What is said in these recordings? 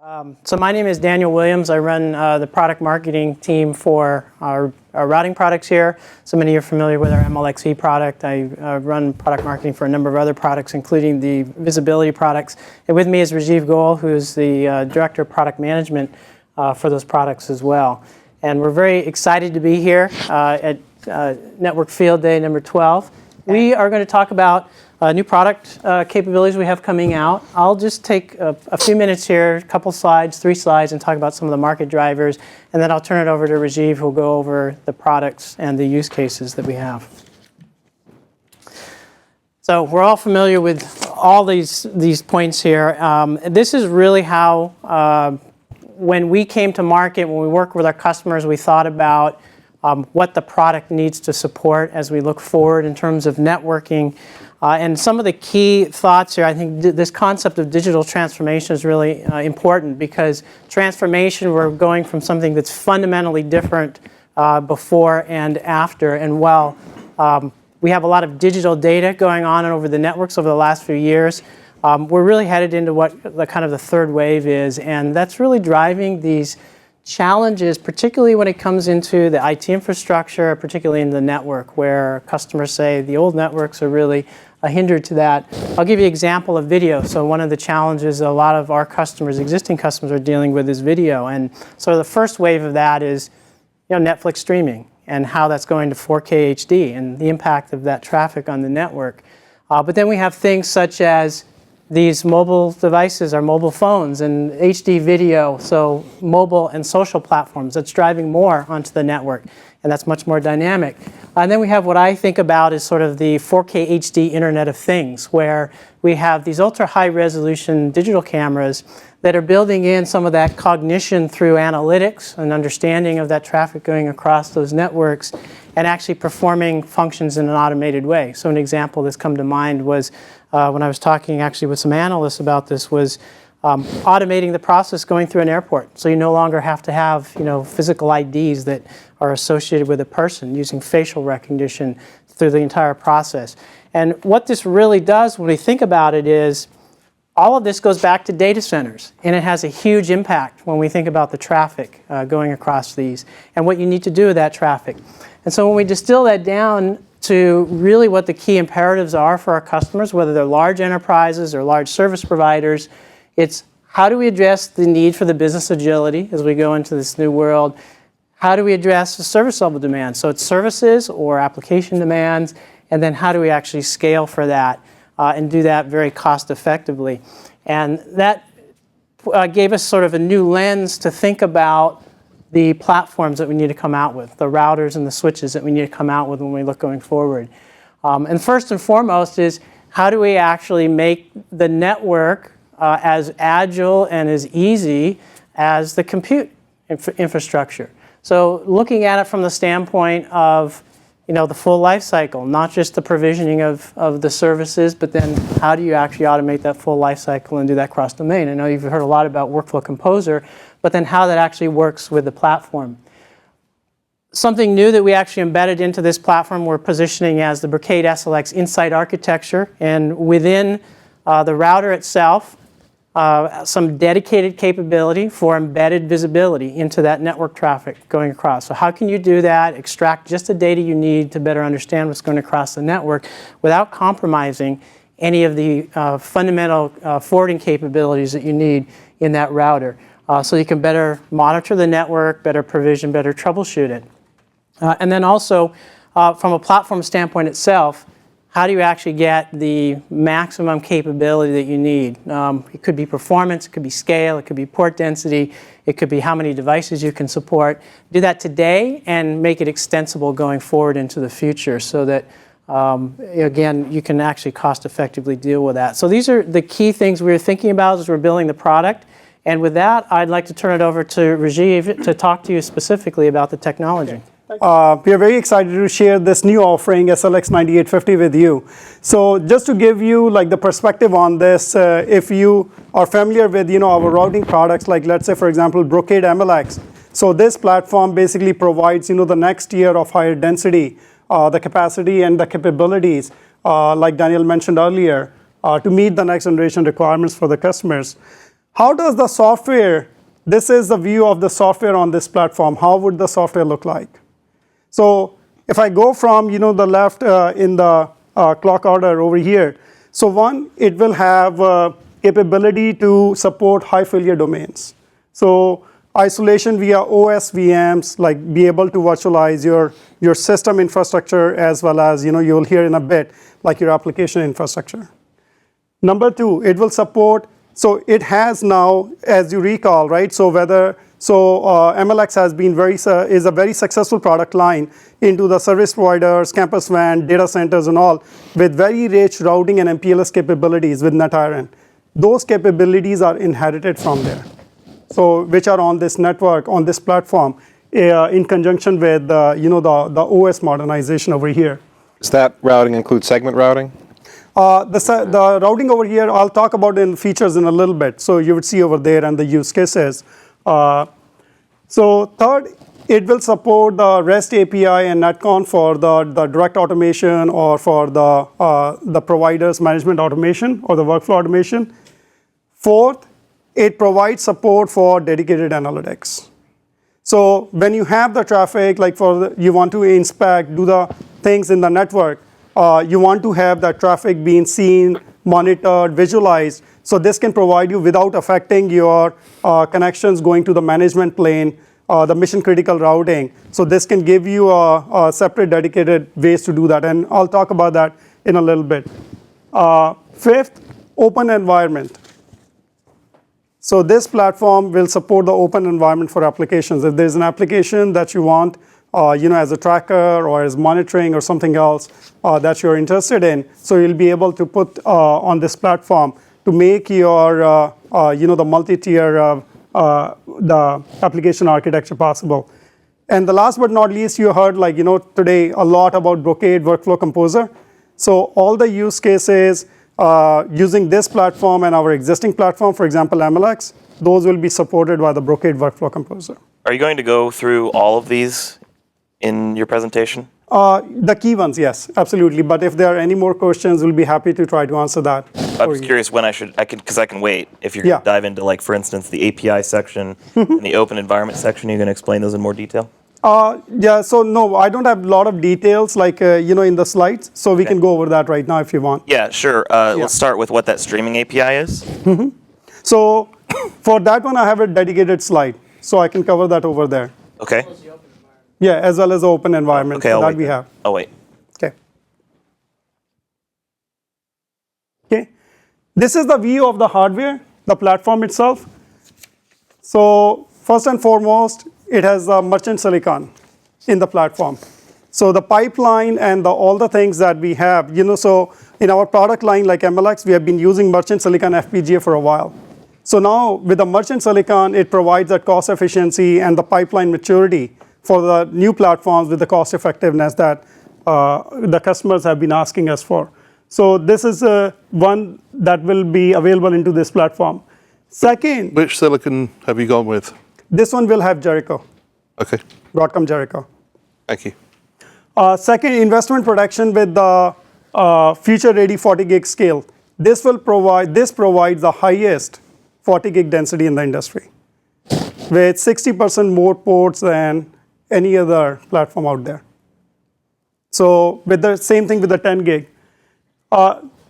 So my name is Daniel Williams. I run the product marketing team for our routing products here. So many of you are familiar with our SLX product. I run product marketing for a number of other products, including the visibility products. And with me is Rajiv Goel, who's the Director of Product Management for those products as well. And we're very excited to be here at Network Field Day number 12. We are going to talk about new product capabilities we have coming out. I'll just take a few minutes here, a couple slides, 3 slides, and talk about some of the market drivers, and then I'll turn it over to Rajiv, who'll go over the products and the use cases that we have. So we're all familiar with all these points here. This is really how, when we came to market, when we worked with our customers, we thought about what the product needs to support as we look forward in terms of networking. And some of the key thoughts here, I think this concept of digital transformation is really important, because transformation, we're going from something that's fundamentally different before and after. And while we have a lot of digital data going on over the networks over the last few years, we're really headed into what the kind of the third wave is. And that's really driving these challenges, particularly when it comes into the IT infrastructure, particularly in the network, where customers say the old networks are really a hinder to that. I'll give you an example of video. So one of the challenges a lot of our customers, existing customers, are dealing with is video. And so the first wave of that is, Netflix streaming and how that's going to 4K HD and the impact of that traffic on the network. But then we have things such as these mobile devices, our mobile phones, and HD video, so mobile and social platforms, that's driving more onto the network, and that's much more dynamic. And then we have what I think about as sort of the 4K HD Internet of Things, where we have these ultra-high resolution digital cameras that are building in some of that cognition through analytics and understanding of that traffic going across those networks, and actually performing functions in an automated way. So an example that's come to mind was when I was talking actually with some analysts about this, was automating the process going through an airport. So you no longer have to have physical IDs that are associated with a person, using facial recognition through the entire process. And what this really does when we think about it is, all of this goes back to data centers, and it has a huge impact when we think about the traffic going across these and what you need to do with that traffic. And so when we distill that down to really what the key imperatives are for our customers, whether they're large enterprises or large service providers, it's how do we address the need for the business agility as we go into this new world? How do we address the service level demands? So it's services or application demands, and then how do we actually scale for that and do that very cost effectively? And that gave us sort of a new lens to think about the platforms that we need to come out with, the routers and the switches that we need to come out with when we look going forward. And first and foremost is, how do we actually make the network as agile and as easy as the compute infrastructure? So looking at it from the standpoint of the full life cycle, not just the provisioning of the services, but then how do you actually automate that full life cycle and do that cross-domain? I know you've heard a lot about Workflow Composer, but then how that actually works with the platform. Something new that we actually embedded into this platform we're positioning as the Brocade SLX Insight Architecture, and within the router itself, some dedicated capability for embedded visibility into that network traffic going across. So how can you do that, extract just the data you need to better understand what's going across the network without compromising any of the fundamental forwarding capabilities that you need in that router, so you can better monitor the network, better provision, better troubleshoot it. And then also, from a platform standpoint itself, how do you actually get the maximum capability that you need? It could be performance, it could be scale, it could be port density, it could be how many devices you can support. Do that today and make it extensible going forward into the future, so that, again, you can actually cost effectively deal with that. So these are the key things we were thinking about as we're building the product. And with that, I'd like to turn it over to Rajiv to talk to you specifically about the technology. We are very excited to share this new offering, SLX 9850, with you. So just to give you the perspective on this, if you are familiar with our routing products, like let's say for example Brocade SLX. So this platform basically provides the next tier of higher density, the capacity and the capabilities, like Daniel mentioned earlier, to meet the next generation requirements for the customers. How does the software, this is the view of the software on this platform. How would the software look like? So if I go from the left in the clock order over here, so one, it will have capability to support high failure domains. So isolation via OS VMs, like be able to virtualize your system infrastructure as well as you'll hear in a bit, like your application infrastructure. Number two, it will support, so it has now, as you recall, right? So MLX has been is a very successful product line into the service providers, campus WAN, data centers and all, with very rich routing and MPLS capabilities with NetIron. Those capabilities are inherited from there. So which are on this network, on this platform, in conjunction with the OS modernization over here. Does that routing include segment routing? The routing over here, I'll talk about in features in a little bit. So you would see over there and the use cases. So third, it will support the REST API and Netcon for the direct automation or for the provider's management automation or the workflow automation. Fourth, it provides support for dedicated analytics. So when you have the traffic, like you want to inspect, do the things in the network, you want to have that traffic being seen, monitored, visualized. So this can provide you without affecting your connections going to the management plane, the mission critical routing. So this can give you a separate dedicated ways to do that. And I'll talk about that in a little bit. Fifth, open environment. So this platform will support the open environment for applications. If there's an application that you want, as a tracker or as monitoring or something else that you're interested in, so you'll be able to put on this platform to make your, the multi-tier, the application architecture possible. And the last but not least, you heard today a lot about Brocade Workflow Composer. So all the use cases using this platform and our existing platform, for example, MLX, those will be supported by the Brocade Workflow Composer. Are you going to go through all of these in your presentation? The key ones, yes, absolutely. But if there are any more questions, we'll be happy to try to answer that. I'm just curious when because I can wait. If you're going to dive into, for instance, the API section and the open environment section, you're going to explain those in more detail? Yeah, so no, I don't have a lot of details in the slides, so we can go over that right now if you want. Yeah, sure. Let's start with what that streaming API is. So for that one, I have a dedicated slide, so I can cover that over there. Okay. Yeah, as well as the open environment that we have. Oh, wait. Okay. This is the view of the hardware, the platform itself. So first and foremost, it has the merchant silicon in the platform. So the pipeline and all the things that we have, so in our product line like MLX, we have been using merchant silicon FPGA for a while. So now with the merchant silicon, it provides that cost efficiency and the pipeline maturity for the new platforms with the cost effectiveness that the customers have been asking us for. So this is one that will be available into this platform. Second. Which silicon have you gone with? This one will have Jericho. Okay. Broadcom Jericho. Thank you. Second, investment protection with the future-ready 40 gig scale. This provides the highest 40 gig density in the industry, with 60% more ports than any other platform out there. So with the same thing with the 10 gig.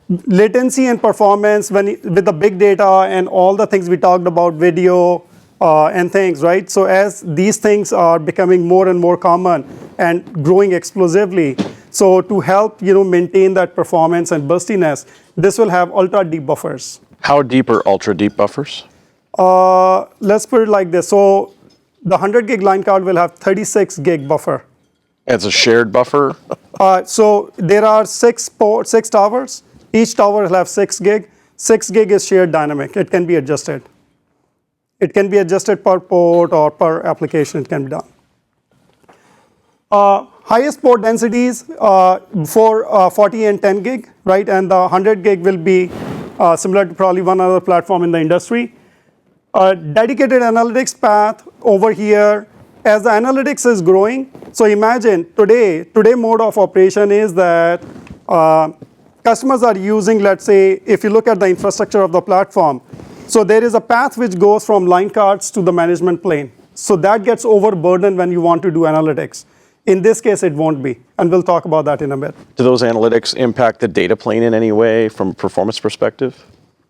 Latency and performance with the big data and all the things we talked about, video and things, right? So as these things are becoming more and more common and growing explosively, so to help maintain that performance and burstiness, this will have ultra deep buffers. How deep are ultra deep buffers? Let's put it like this. So the 100 gig line card will have 36 gig buffer. It's a shared buffer? So there are six towers. Each tower will have 6 gig. 6 gig is shared dynamic. It can be adjusted. It can be adjusted per port or per application. It can be done. Highest port densities for 40 and 10 gig, right? And the 100 gig will be similar to probably one other platform in the industry. Dedicated analytics path over here. As the analytics is growing, so imagine today mode of operation is that customers are using, let's say, if you look at the infrastructure of the platform, So there is a path which goes from line cards to the management plane. So that gets overburdened when you want to do analytics. In this case, it won't be, and we'll talk about that in a bit. Do those analytics impact the data plane in any way from a performance perspective?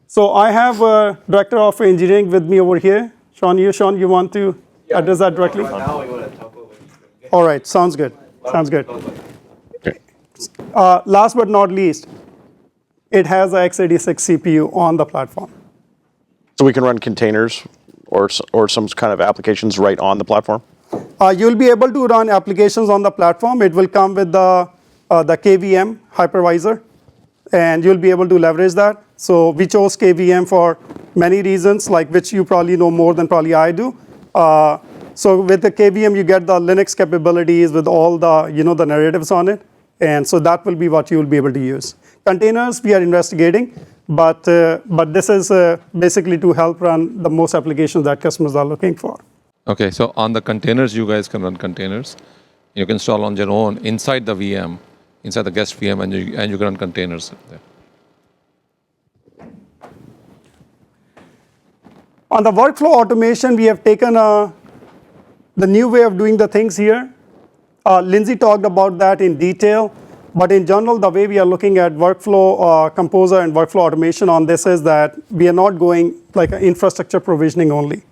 So I have a director of engineering with me over here. Sean, you want to address that directly? All right, sounds good. Sounds good. Okay. Last but not least, it has a x86 CPU on the platform. So we can run containers or some kind of applications right on the platform? You'll be able to run applications on the platform. It will come with the KVM hypervisor, and you'll be able to leverage that. So we chose KVM for many reasons, like which you probably know more than probably I do. So with the KVM, you get the Linux capabilities with all the the narratives on it, and so that will be what you will be able to use. Containers we are investigating, but this is basically to help run the most applications that customers are looking for. Okay, so on the containers, you guys can run containers. You can install on your own inside the VM, inside the guest VM, and you can run containers there. On the workflow automation, we have taken the new way of doing the things here. Lindsay talked about that in detail, but in general, the way we are looking at workflow composer and workflow automation on this is that we are not going like infrastructure provisioning only.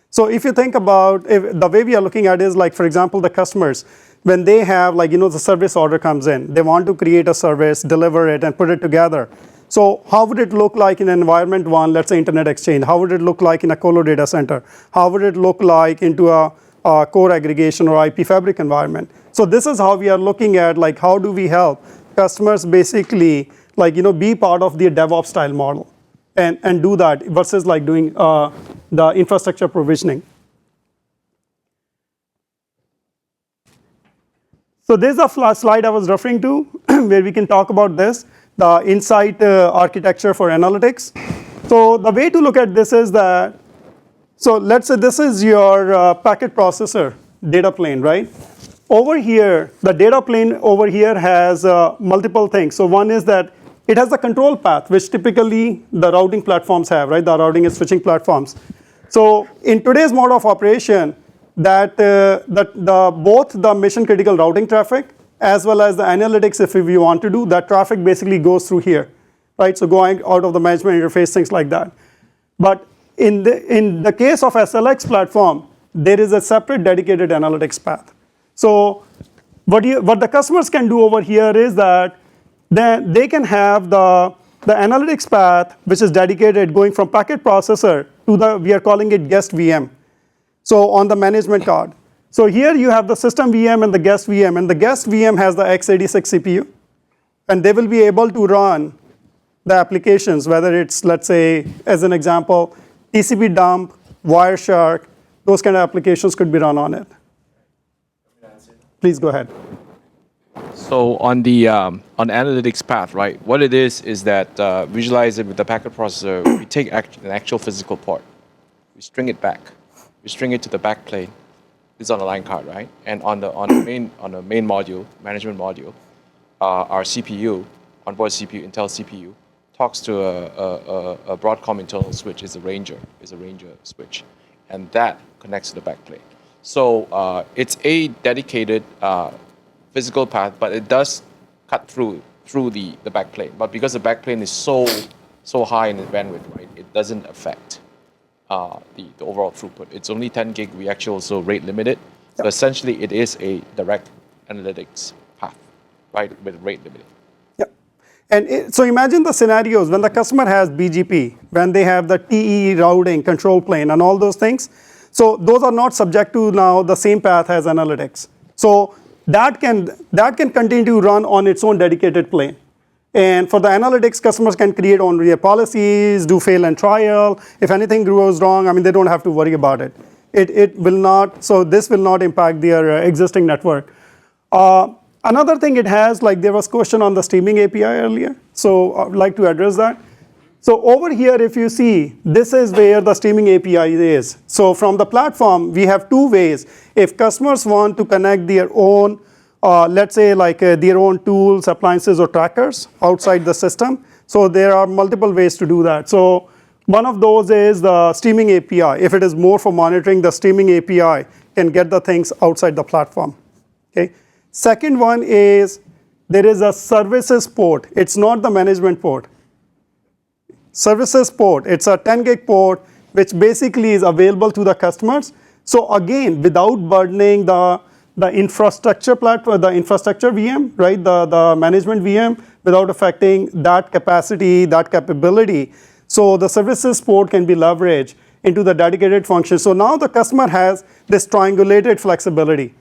So if you think about the way we are looking at it is like, for example, the customers, when they have like, the service order comes in, they want to create a service, deliver it, and put it together. So how would it look like in environment one, let's say Internet Exchange? How would it look like in a colo data center? How would it look like into a core aggregation or IP fabric environment? So this is how we are looking at like, how do we help customers basically like, be part of the DevOps style model and do that versus like doing the infrastructure provisioning. So there's a slide I was referring to where we can talk about this, the Insight architecture for analytics. So the way to look at this is that, so let's say this is your packet processor data plane, right? Over here, the data plane over here has multiple things. So one is that it has a control path, which typically the routing platforms have, right? The routing and switching platforms. So in today's mode of operation, that both the mission critical routing traffic as well as the analytics, if we want to do, that traffic basically goes through here, right? So going out of the management interface, things like that. But in the case of SLX platform, there is a separate dedicated analytics path. So what the customers can do over here is that then they can have the analytics path, which is dedicated going from packet processor to we are calling it guest VM. So on the management card. So here you have the system VM and the guest VM, and the guest VM has the x86 CPU, and they will be able to run the applications, whether it's, let's say, as an example, TCP dump, Wireshark, those kind of applications could be run on it. Please go ahead. So on the analytics path, right? What it is that visualize it with the packet processor. We take an actual physical port, we string it back, we string it to the back plane. It's on a line card, right? And on the main module, management module, our CPU, onboard CPU, Intel CPU, talks to a Broadcom internal switch. Is a Ranger switch, and that connects to the back plane. So it's a dedicated physical path, but it does cut through the back plane. But because the back plane is so high in the bandwidth, right, it doesn't affect the overall throughput. It's only 10 gig. We actually also rate limited. So essentially, it is a direct analytics path, right, with rate limiting. Yeah, and so imagine the scenarios when the customer has BGP, when they have the TE routing, control plane, and all those things. So those are not subject to now the same path as analytics. So that can continue to run on its own dedicated plane. And for the analytics, customers can create own real policies, do fail and trial. If anything goes wrong, I mean, they don't have to worry about it. It will not, so this will not impact their existing network. Another thing it has, like there was a question on the streaming API earlier. So I'd like to address that. So over here, if you see, this is where the streaming API is. So from the platform, we have two ways. If customers want to connect their own, let's say like their own tools, appliances, or trackers outside the system, so there are multiple ways to do that. So One of those is the streaming API. If it is more for monitoring, the streaming API can get the things outside the platform. Okay. Second one is there is a services port. It's not the management port. Services port. It's a 10 gig port, which basically is available to the customers. So again, without burdening the infrastructure platform, the infrastructure VM, right? The management VM, without affecting that capacity, that capability. So the services port can be leveraged into the dedicated function. So now the customer has this triangulated flexibility.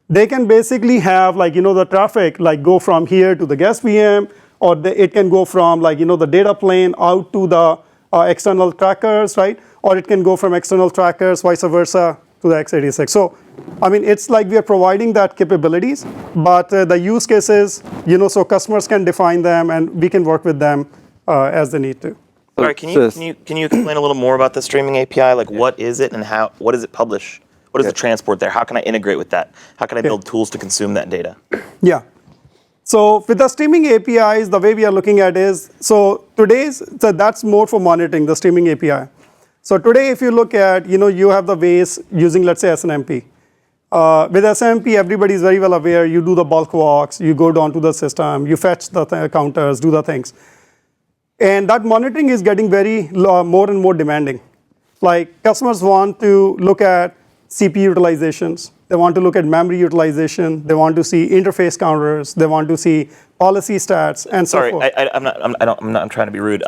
They can basically have the traffic go from here to the guest VM, or it can go from the data plane out to the external trackers, right? Or it can go from external trackers, vice versa, to the x86. So, I mean, it's like we are providing that capabilities, but the use cases, so customers can define them and we can work with them as they need to. All right, can you explain a little more about the streaming API? Like, what is it and what does it publish? What is the transport there? How can I integrate with that? How can I build tools to consume that data? Yeah. So with the streaming APIs, the way we are looking at is, so that's more for monitoring, the streaming API. So today, if you look at, you have the ways using, let's say, SNMP. With SNMP, everybody is very well aware, you do the bulk walks, you go down to the system, you fetch the counters, do the things. And that monitoring is getting more and more demanding. Like customers want to look at CPU utilizations, they want to look at memory utilization, they want to see interface counters, they want to see policy stats, and so forth. I'm trying to be rude.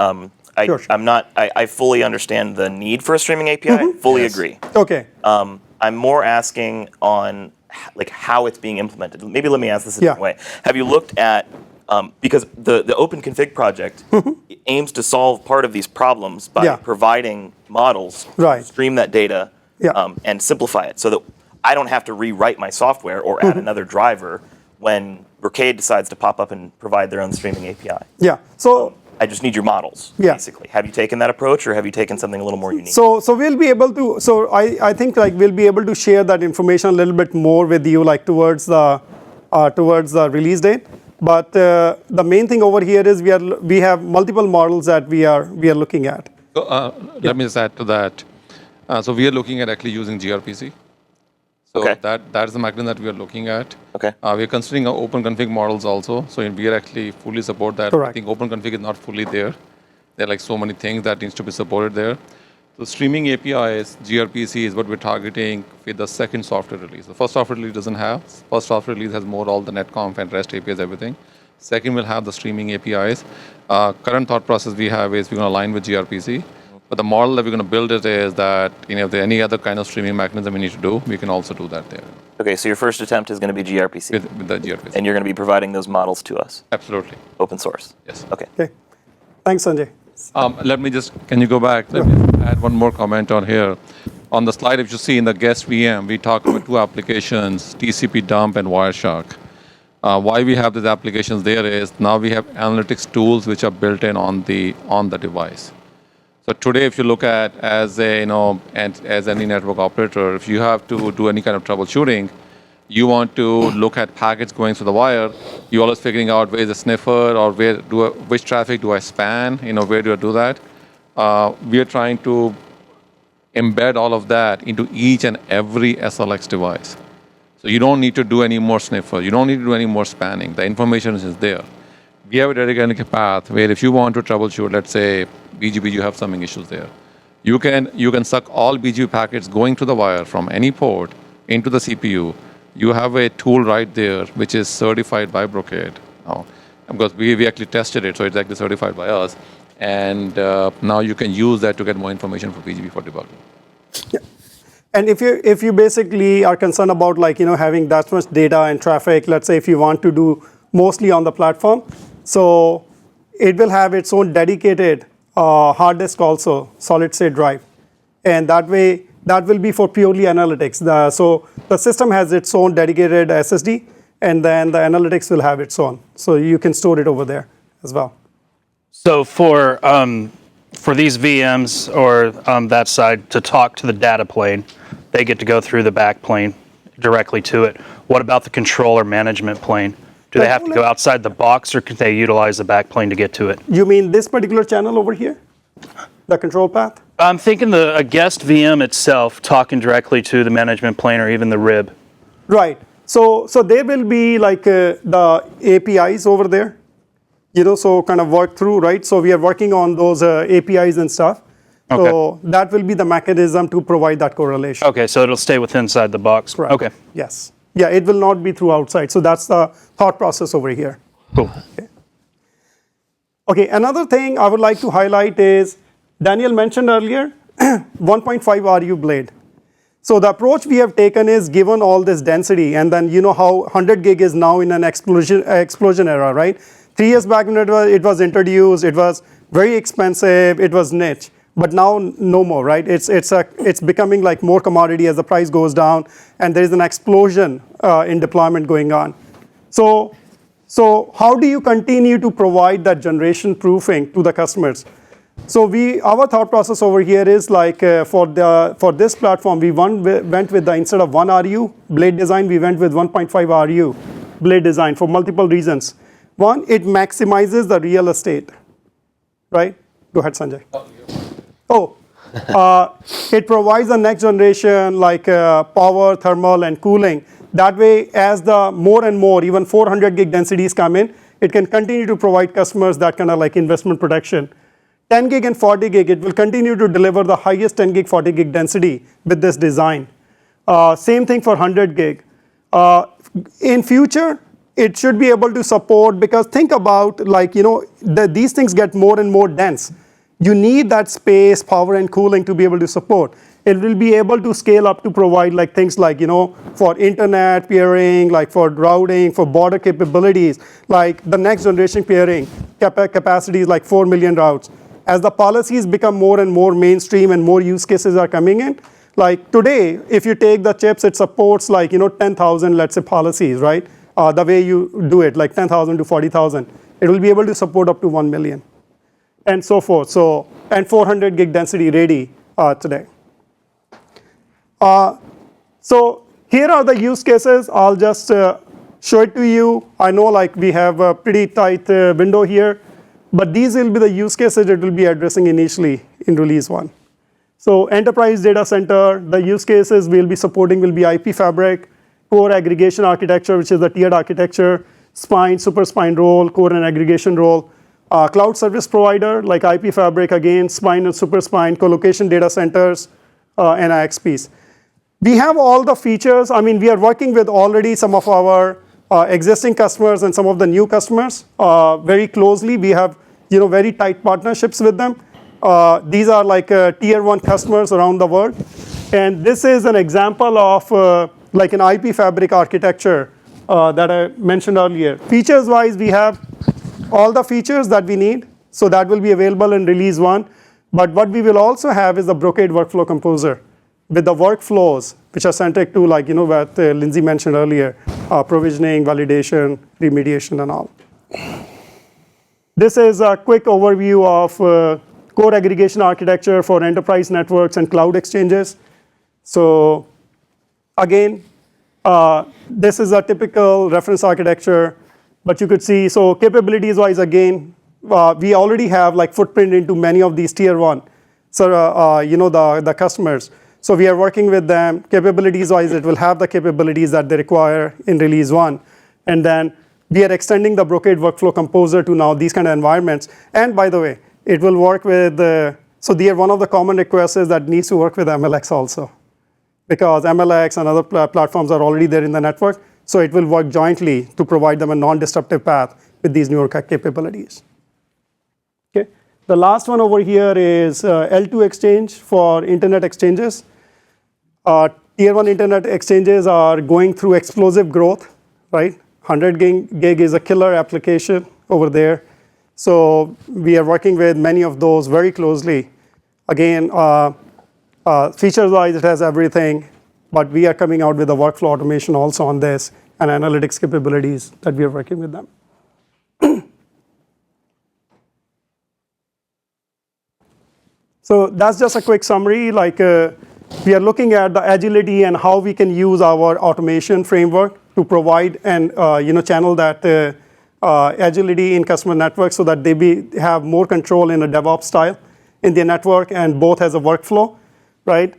Sure. I fully understand the need for a streaming API. Fully agree. Okay. I'm more asking on how it's being implemented. Maybe let me ask this a different way. Have you looked at because the Open Config project aims to solve part of these problems by providing models to stream that data and simplify it so that I don't have to rewrite my software or add another driver when Brocade decides to pop up and provide their own streaming API. Yeah. So I just need your models, basically. Have you taken that approach, or have you taken something a little more unique? So we'll be able to. So I think we'll be able to share that information a little bit more with you, towards the release date. But the main thing over here is we have multiple models that we are looking at. So, let me just add to that. So we are looking at actually using gRPC. So that is the mechanism that we are looking at. Okay. We are considering open config models also. So we are actually fully support that. Correct. I think open config is not fully there. There are so many things that needs to be supported there. So streaming APIs, gRPC is what we're targeting with the second software release. The first software release doesn't have. First software release has more all the netconf and REST APIs, everything. Second will have the streaming APIs. Current thought process we have is we're going to align with gRPC. But the model that we're going to build it is that if there any other kind of streaming mechanism we need to do, we can also do that there. Okay, so your first attempt is going to be gRPC. With the gRPC. And you're going to be providing those models to us. Absolutely. Open source. Yes. Okay. Thanks, Sanjay. Can you go back? Let me add one more comment on here. On the slide, if you see in the guest VM, we talk about two applications, TCP dump and Wireshark. Why we have these applications there is now we have analytics tools which are built in on the device. So today, if you look at as any network operator, if you have to do any kind of troubleshooting, you want to look at packets going through the wire. You're always figuring out where is the sniffer or which traffic do I span? Where do I do that? We are trying to embed all of that into each and every SLX device. So you don't need to do any more sniffer. You don't need to do any more spanning. The information is there. We have a dedicated path where if you want to troubleshoot, let's say BGP, you have some issues there. You can suck all BGP packets going to the wire from any port into the CPU. You have a tool right there which is certified by Brocade. Because we actually tested it, so it's actually certified by us. And now you can use that to get more information for BGP for debugging. Yeah. And if you basically are concerned about having that much data and traffic, let's say if you want to do mostly on the platform, so it will have its own dedicated hard disk also, solid state drive. And that way, that will be for purely analytics. So the system has its own dedicated SSD, and then the analytics will have its own. So you can store it over there as well. So for these VMs or that side to talk to the data plane, they get to go through the back plane directly to it. What about the controller management plane? Do they have to go outside the box, or can they utilize the back plane to get to it? You mean this particular channel over here? the control path? I'm thinking a guest VM itself talking directly to the management plane or even the RIB. Right. So there will be like the APIs over there, so kind of work through, right? So we are working on those APIs and stuff. Okay. So that will be the mechanism to provide that correlation. Okay, so it'll stay within inside the box. Correct. Okay. Yes. Yeah, it will not be through outside. So that's the thought process over here. Cool. Okay, another thing I would like to highlight is, Daniel mentioned earlier, 1.5 RU blade. So the approach we have taken is, given all this density, and then you know how 100 gig is now in an explosion era, right? 3 years back when it was introduced, it was very expensive, it was niche. But now no more, right? It's becoming like more commodity as the price goes down, and there is an explosion in deployment going on. So how do you continue to provide that generation proofing to the customers? So our thought process over here is like for this platform, we went with instead of 1 RU blade design, we went with 1.5 RU blade design for multiple reasons. One, it maximizes the real estate, right? Go ahead, Sanjay. It provides the next generation like power, thermal, and cooling. That way, as the more and more, even 400 gig densities come in, it can continue to provide customers that kind of like investment protection. 10 gig and 40 gig, it will continue to deliver the highest 10 gig, 40 gig density with this design. Same thing for 100 gig. In future, it should be able to support, because think about like, these things get more and more dense. You need that space, power, and cooling to be able to support. It will be able to scale up to provide like things like, for internet peering, like for routing, for border capabilities, like the next generation peering capacities like 4 million routes. As the policies become more and more mainstream and more use cases are coming in, like today, if you take the chips, it supports like, 10,000, let's say, policies, right? The way you do it, like 10,000 to 40,000. It will be able to support up to 1 million. And so forth. And 400 gig density ready today. So here are the use cases. I'll just show it to you. I know like we have a pretty tight window here, but these will be the use cases it will be addressing initially in release 1. So enterprise data center, the use cases we'll be supporting will be IP fabric, core aggregation architecture, which is the tiered architecture, spine, super spine role, core and aggregation role. Cloud service provider like IP fabric, again, spine and super spine, colocation data centers, and IXPs. We have all the features. I mean, we are working with already some of our existing customers and some of the new customers very closely. We have very tight partnerships with them. These are like tier 1 customers around the world. And this is an example of like an IP fabric architecture that I mentioned earlier. Features wise, we have all the features that we need, so that will be available in release 1. But what we will also have is the Brocade workflow composer with the workflows which are centric to like what Lindsay mentioned earlier, provisioning, validation, remediation, and all. This is a quick overview of core aggregation architecture for enterprise networks and cloud exchanges. So again, this is a typical reference architecture. But you could see, so capabilities wise, again, we already have like footprint into many of these tier 1, so the customers. So we are working with them. Capabilities wise, it will have the capabilities that they require in release 1. And then we are extending the Brocade workflow composer to now these kind of environments. And by the way, it will work with, so one of the common requests is that needs to work with MLX also, because MLX and other platforms are already there in the network. So it will work jointly to provide them a non-disruptive path with these newer capabilities. Okay. The last one over here is L2 exchange for internet exchanges. Tier 1 internet exchanges are going through explosive growth, right? 100 gig is a killer application over there. So we are working with many of those very closely. Again, features-wise, it has everything. But we are coming out with a workflow automation also on this and analytics capabilities that we are working with them. So that's just a quick summary. Like we are looking at the agility and how we can use our automation framework to provide and channel that agility in customer networks so that they have more control in a DevOps style. in their network, and both as a workflow, right?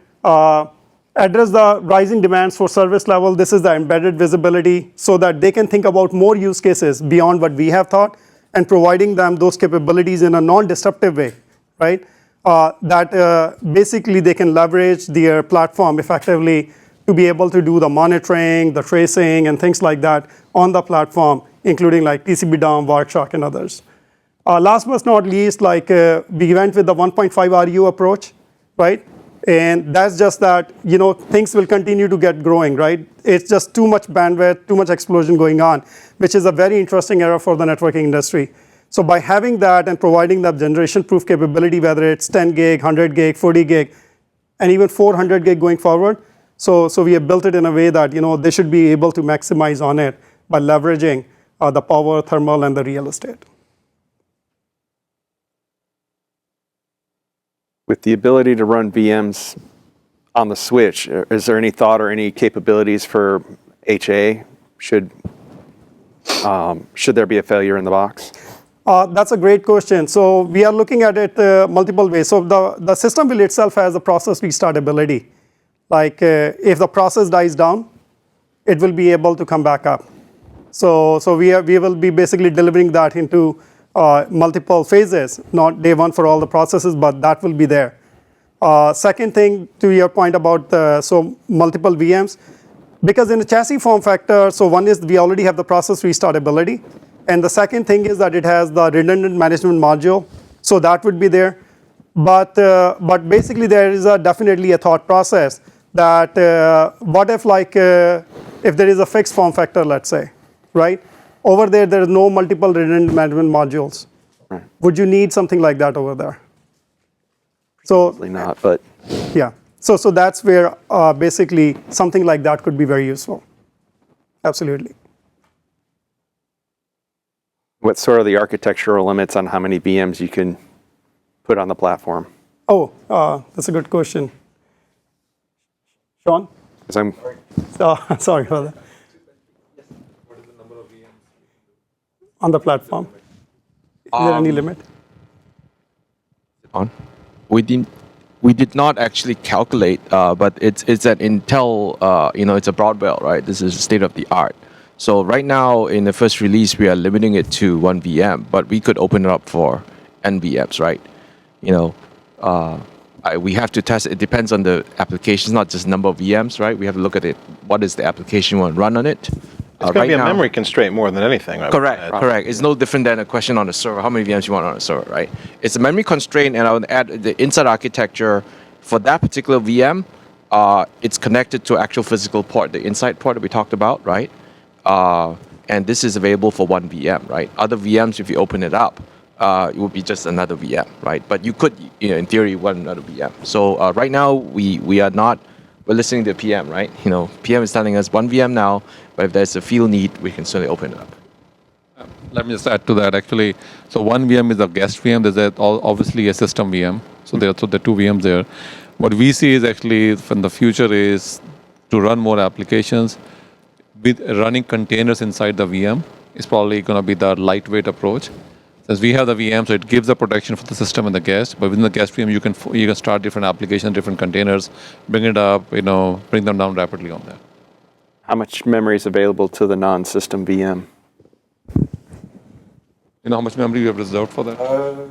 Address the rising demands for service level. This is the embedded visibility so that they can think about more use cases beyond what we have thought and providing them those capabilities in a non-disruptive way, right? That basically they can leverage their platform effectively to be able to do the monitoring, the tracing, and things like that on the platform, including like TCP dump, Wireshark, and others. Last but not least, like we went with the 1.5 RU approach, right? And that's just that, things will continue to get growing, right? It's just too much bandwidth, too much explosion going on, which is a very interesting era for the networking industry. So by having that and providing that generation-proof capability, whether it's 10 gig, 100 gig, 40 gig, and even 400 gig going forward, so we have built it in a way that, they should be able to maximize on it by leveraging the power, thermal, and the real estate. With the ability to run VMs on the switch, is there any thought or any capabilities for HA? Should there be a failure in the box? That's a great question. So we are looking at it multiple ways. So the system will itself has a process restart ability. Like if the process dies down, it will be able to come back up. So we will be basically delivering that into multiple phases, not day one for all the processes, but that will be there. Second thing, to your point about multiple VMs, because in a chassis form factor, so one is we already have the process restart ability, and the second thing is that it has the redundant management module, so that would be there. But basically there is definitely a thought process that what if if there is a fixed form factor, let's say, right? Over there is no multiple redundant management modules. Right. Would you need something like that over there? So Probably not, but yeah. So that's where basically something like that could be very useful. Absolutely. what sort of the architectural limits on how many VMs you can put on the platform? Oh, that's a good question. Sean? 'Cause I'm Sorry for that. On the platform. Is there any limit? We did not actually calculate, but it's an Intel, it's a Broadwell, right? This is state of the art. So right now in the first release, we are limiting it to 1 VM, but we could open it up for N VMs, right? We have to test it. It depends on the application, not just number of VMs, right? We have to look at it. What is the application you want to run on it? It's going to be a memory constraint more than anything. Correct. It's no different than a question on a server. How many VMs you want on a server, right? It's a memory constraint, and I would add the inside architecture for that particular VM. It's connected to actual physical port, the inside port that we talked about, right? And this is available for 1 VM, right? Other VMs, if you open it up, it would be just another VM, right? But you could, in theory, run another VM. So right now we are not. We're listening to PM, right? PM is telling us 1 VM now, but if there's a field need, we can certainly open it up. Let me just add to that, actually. So 1 VM is a guest VM. There's obviously a system VM. So there are 2 VMs there. What we see is actually from the future is to run more applications with running containers inside the VM is probably going to be the lightweight approach. Since we have the VM, so it gives the protection for the system and the guest. But within the guest VM, you can start different applications, different containers, bring it up, bring them down rapidly on that. How much memory is available to the non-system VM? You know how much memory you have reserved for that? How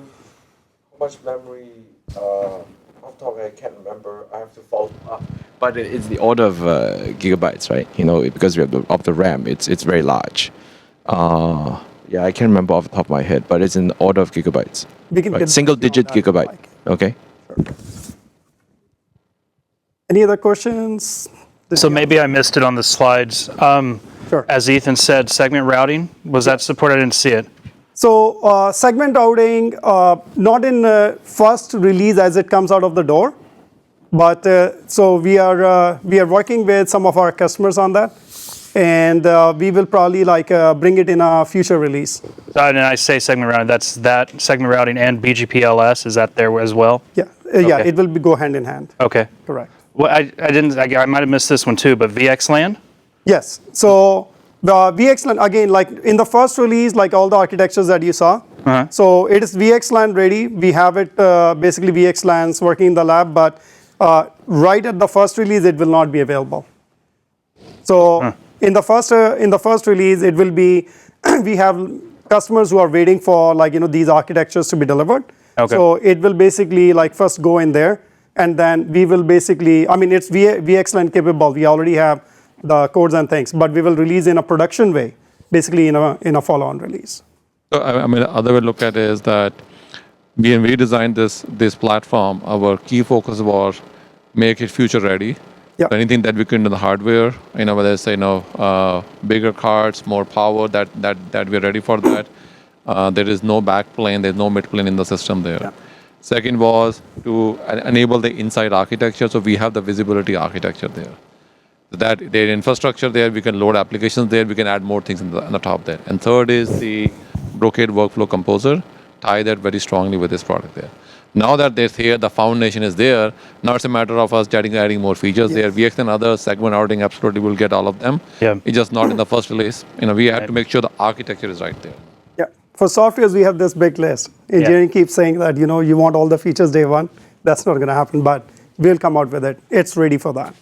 much memory? Off the top of my head, I can't remember. I have to follow up. But it's the order of gigabytes, right? Because we have the RAM, it's very large. Yeah, I can't remember off the top of my head, but it's in the order of gigabytes. We can get Single-digit gigabyte. Okay. Sure. Any other questions? So maybe I missed it on the slides. Sure. As Ethan said, segment routing, was that supported? I didn't see it. So segment routing, not in first release as it comes out of the door, but so we are working with some of our customers on that, and we will probably bring it in a future release. And I say segment routing, that's that segment routing and BGP-LS, is that there as well? Yeah, Okay. it will go hand in hand. Okay. Correct. Well, I might have missed this one too, but VXLAN? Yes. So the VXLAN again, in the first release, all the architectures that you saw, So it is VXLAN ready. We have it basically VXLANs working in the lab, but right at the first release, it will not be available. So in the first release, it will be we have customers who are waiting for these architectures to be delivered. Okay. So it will basically first go in there, and then we will basically, I mean, it's VXLAN capable. We already have the codes and things, but we will release in a production way, basically in a follow-on release. So, I mean, the other way to look at it is that when we designed this platform, our key focus was make it future ready. Yep. So anything that we can do in the hardware, whether it's bigger cards, more power, that we're ready for that. There is no back plane, there's no mid plane in the system there. Yeah. Second was to enable the inside architecture, so we have the visibility architecture there. That their infrastructure there, we can load applications there, we can add more things on the top there. And third is the Brocade Workflow Composer, tie that very strongly with this product there. Now that they're here, the foundation is there. Now it's a matter of us adding more features there. VX and other segment routing absolutely will get all of them. Yeah. It's just not in the first release. We have to make sure the architecture is right there. Yeah. For softwares, we have this big list. Engineering keeps saying that you want all the features day one. That's not going to happen, but we'll come out with it. It's ready for that.